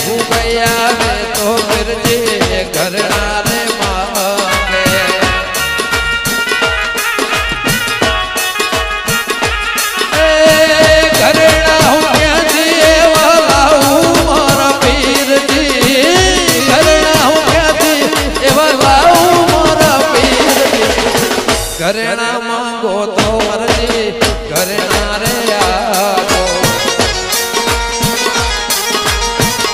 હું ગયા રે તો ફિરજી ઘરના રે માગે ઘરના હું ક્યાંથી એવા લાવું મારા પીરજી ઘરના હું ક્યાંથી એવા લાવું મારા પીરજી ઘરના માંગો તો મરજી ઘરના રે